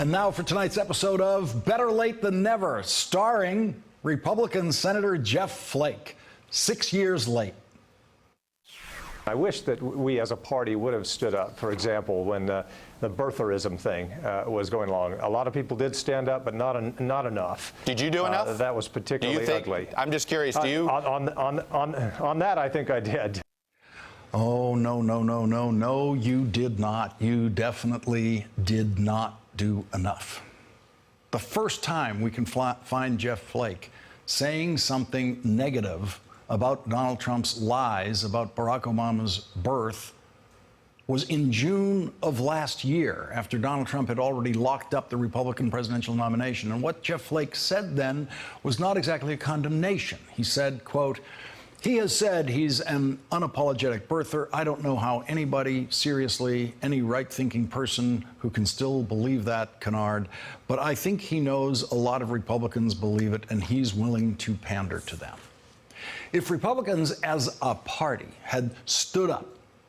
And now for tonight's episode of Better Late Than Never, starring Republican Senator Jeff Flake. 6 years late. I wish that we as a party would have stood up, for example, when the birtherism thing was going along. A lot of people did stand up, but not enough. Did you do enough? That was particularly ugly. I'm just curious, do you? On that, I think I did. Oh, no, you did not. You definitely did not do enough. The first time we can find Jeff Flake saying something negative about Donald Trump's lies about Barack Obama's birth was in June of last year, after Donald Trump had already locked up the Republican presidential nomination. And what Jeff Flake said then was not exactly a condemnation. He said, quote, "He has said he's an unapologetic birther. I don't know how anybody, seriously, any right-thinking person who can still believe that canard, but I think he knows a lot of Republicans believe it, and he's willing to pander to them." If Republicans as a party had stood up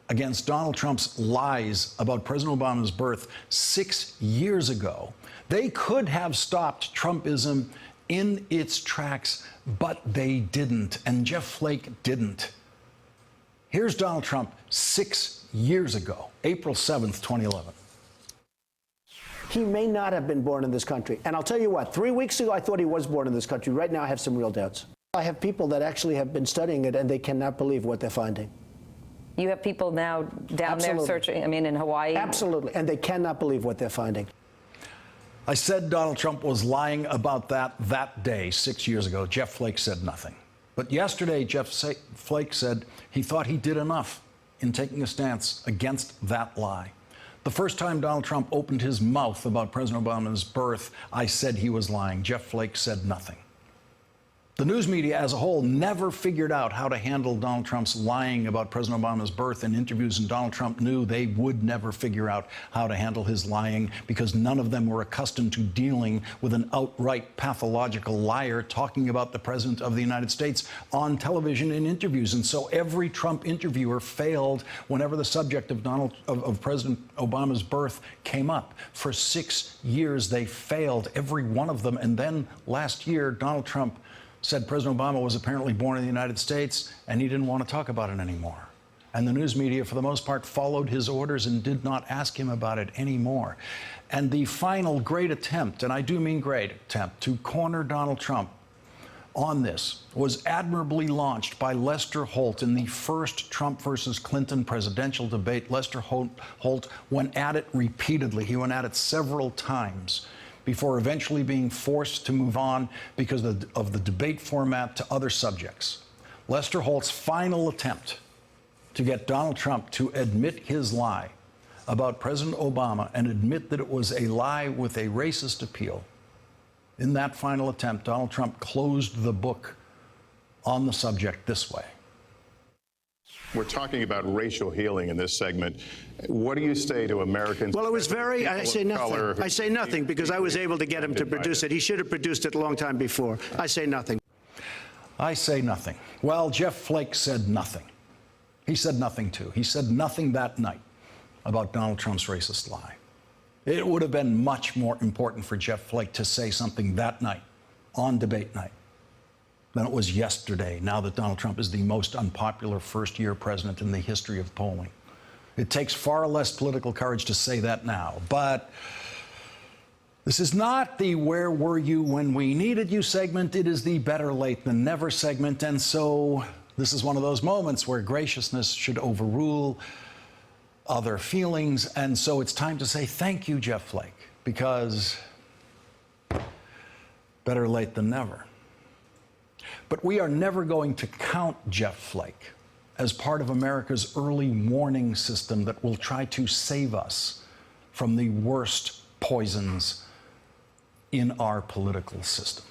against Donald Trump's lies about President Obama's birth 6 years ago, they could have stopped Trumpism in its tracks, but they didn't, and Jeff Flake didn't. Here's Donald Trump 6 years ago, April 7th, 2011. He may not have been born in this country. And I'll tell you what, 3 weeks ago, I thought he was born in this country. Right now, I have some real doubts. I have people that actually have been studying it, and they cannot believe what they're finding. You have people now down there searching, I mean, in Hawaii? Absolutely, and they cannot believe what they're finding. I said Donald Trump was lying about that day 6 years ago. Jeff Flake said nothing. But yesterday, Jeff Flake said he thought he did enough in taking a stance against that lie. The first time Donald Trump opened his mouth about President Obama's birth, I said he was lying. Jeff Flake said nothing. The news media as a whole never figured out how to handle Donald Trump's lying about President Obama's birth in interviews, and Donald Trump knew they would never figure out how to handle his lying because none of them were accustomed to dealing with an outright pathological liar talking about the President of the United States on television in interviews. And so every Trump interviewer failed whenever the subject of President Obama's birth came up. For 6 years, they failed, every one of them. And then last year, Donald Trump said President Obama was apparently born in the United States, and he didn't want to talk about it anymore. And the news media, for the most part, followed his orders and did not ask him about it anymore. And the final great attempt, and I do mean great attempt, to corner Donald Trump on this was admirably launched by Lester Holt in the first Trump versus Clinton presidential debate. Lester Holt went at it repeatedly. He went at it several times before eventually being forced to move on because of the debate format to other subjects. Lester Holt's final attempt to get Donald Trump to admit his lie about President Obama and admit that it was a lie with a racist appeal. In that final attempt, Donald Trump closed the book on the subject this way. We're talking about racial healing in this segment. What do you say to Americans? Well, it was I say nothing. I say nothing because I was able to get him to produce it. He should have produced it a long time before. I say nothing. I say nothing. Well, Jeff Flake said nothing. He said nothing, too. He said nothing that night about Donald Trump's racist lie. It would have been much more important for Jeff Flake to say something that night on debate night than it was yesterday, now that Donald Trump is the most unpopular first-year president in the history of polling. It takes far less political courage to say that now. But this is not the "Where were you when we needed you" segment. It is the "Better late than never" segment. And so this is one of those moments where graciousness should overrule other feelings. And so it's time to say thank you, Jeff Flake, because better late than never. But we are never going to count Jeff Flake as part of America's early warning system that will try to save us from the worst poisons in our political system.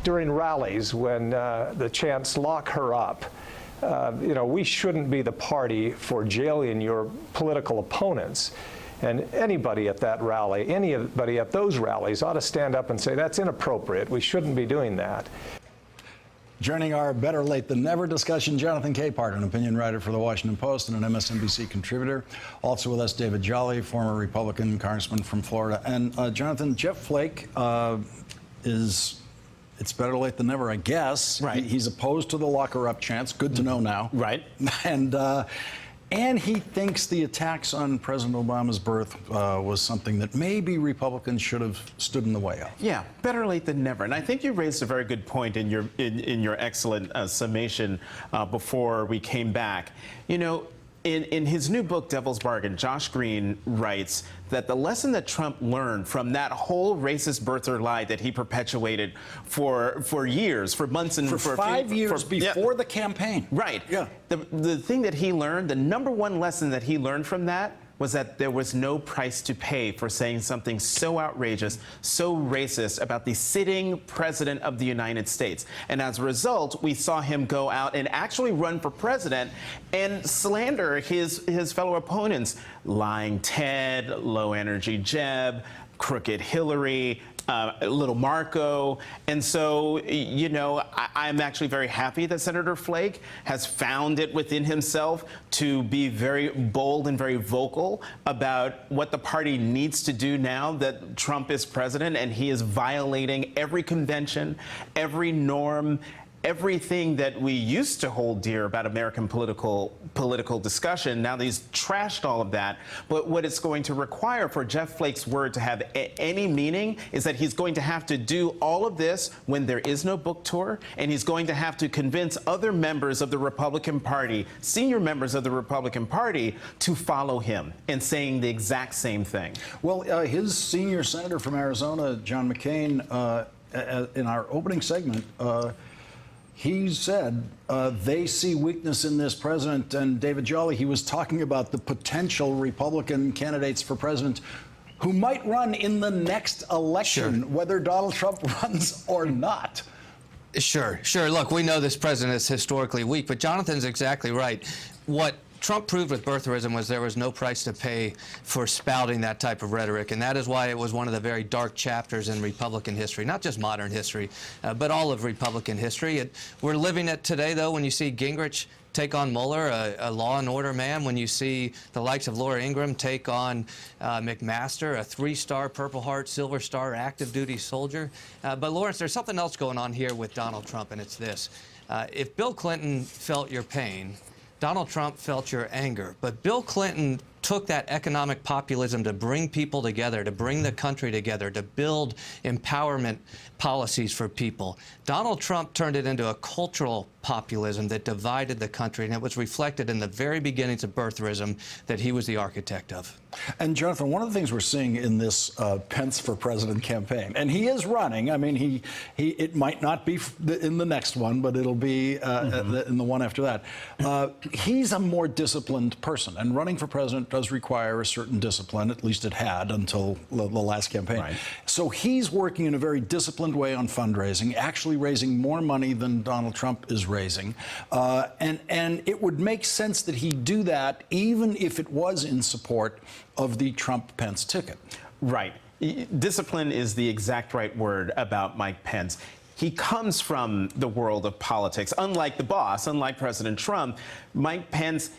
During rallies, when the chants lock her up, we shouldn't be the party for jailing your political opponents. And anybody at that rally, anybody at those rallies ought to stand up and say, that's inappropriate. We shouldn't be doing that. Joining our Better Late Than Never discussion, Jonathan Capehart, an opinion writer for The Washington Post and an MSNBC contributor. Also with us, David Jolly, former Republican congressman from Florida. And Jonathan, Jeff Flake it's better late than never, I guess. Right. He's opposed to the lock her up chance. Good to know now. Right. And he thinks the attacks on President Obama's birth was something that maybe Republicans should have stood in the way of. Yeah, better late than never. And I think you raised a very good point in your excellent summation before we came back. You know, in his new book, Devil's Bargain, Josh Green writes that the lesson that Trump learned from that whole racist birther lie that he perpetuated for years, for months and for 5 years before the campaign. Right. Yeah. The thing that he learned, the number one lesson that he learned from that was that there was no price to pay for saying something so outrageous, so racist about the sitting president of the United States. And as a result, we saw him go out and actually run for president and slander his fellow opponents. Lying Ted, low energy Jeb, crooked Hillary, little Marco. And so, you know, I'm actually very happy that Senator Flake has found it within himself to be very bold and very vocal about what the party needs to do now that Trump is president and he is violating every convention, every norm, everything that we used to hold dear about American political discussion. Now he's trashed all of that. But what it's going to require for Jeff Flake's word to have any meaning is that he's going to have to do all of this when there is no book tour, and he's going to have to convince other members of the Republican Party, senior members of the Republican Party, to follow him in saying the exact same thing. Well, his senior senator from Arizona, John McCain, in our opening segment, he said they see weakness in this president. And David Jolly, he was talking about the potential Republican candidates for president who might run in the next election, whether Donald Trump runs or not. Sure. Look, we know this president is historically weak, but Jonathan's exactly right. What Trump proved with birtherism was there was no price to pay for spouting that type of rhetoric, and that is why it was one of the very dark chapters in Republican history, not just modern history, but all of Republican history. We're living it today, though, when you see Gingrich take on Mueller, a law and order man, when you see the likes of Laura Ingraham take on McMaster, a 3-star Purple Heart, Silver Star active duty soldier. But Lawrence, there's something else going on here with Donald Trump, and it's this. If Bill Clinton felt your pain, Donald Trump felt your anger, but Bill Clinton took that economic populism to bring people together, to bring the country together, to build empowerment policies for people. Donald Trump turned it into a cultural populism that divided the country, and it was reflected in the very beginnings of birtherism that he was the architect of. And Jonathan, one of the things we're seeing in this Pence for President campaign, and he is running. I mean, it might not be in the next one, but it'll be in the one after that. He's a more disciplined person, and running for president does require a certain discipline. At least it had until the last campaign. Right. So he's working in a very disciplined way on fundraising, actually raising more money than Donald Trump is raising, and it would make sense that he do that even if it was in support of the Trump-Pence ticket. Right. Discipline is the exact right word about Mike Pence. He comes from the world of politics. Unlike the boss, unlike President Trump, Mike Pence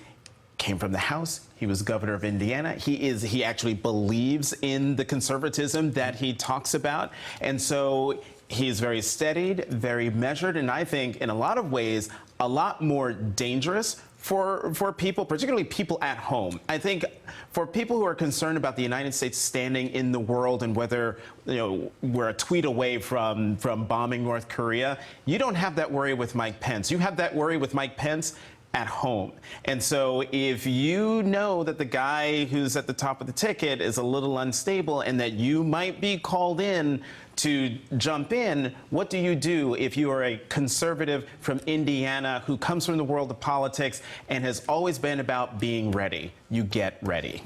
came from the House. He was governor of Indiana. He actually believes in the conservatism that he talks about. And so he's very steadied, very measured, and I think in a lot of ways, a lot more dangerous for people, particularly people at home. I think for people who are concerned about the United States standing in the world and whether, you know, we're a tweet away from bombing North Korea, you don't have that worry with Mike Pence. You have that worry with Mike Pence at home. And so if you know that the guy who's at the top of the ticket is a little unstable and that you might be called in to jump in, what do you do if you are a conservative from Indiana who comes from the world of politics and has always been about being ready? You get ready.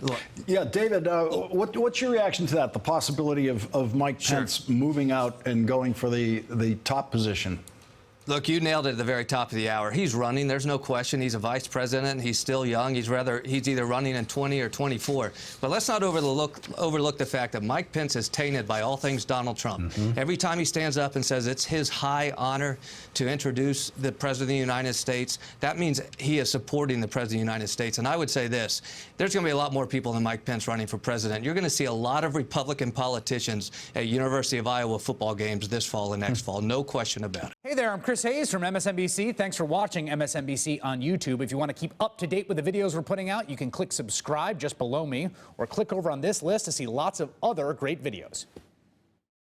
Yeah, David, what's your reaction to that, the possibility of Mike Pence moving out and going for the top position? Look, you nailed it at the very top of the hour. He's running. There's no question. He's a vice president. He's still young. He's either running in 20 or 24. But let's not overlook the fact that Mike Pence is tainted by all things Donald Trump. Every time he stands up and says it's his high honor to introduce the President of the United States, that means he is supporting the President of the United States. And I would say this, there's going to be a lot more people than Mike Pence running for president. You're going to see a lot of Republican politicians at University of Iowa football games this fall and next fall. No question about it. Hey there, I'm Chris Hayes from MSNBC. Thanks for watching MSNBC on YouTube. If you want to keep up to date with the videos we're putting out, you can click subscribe just below me or click over on this list to see lots of other great videos.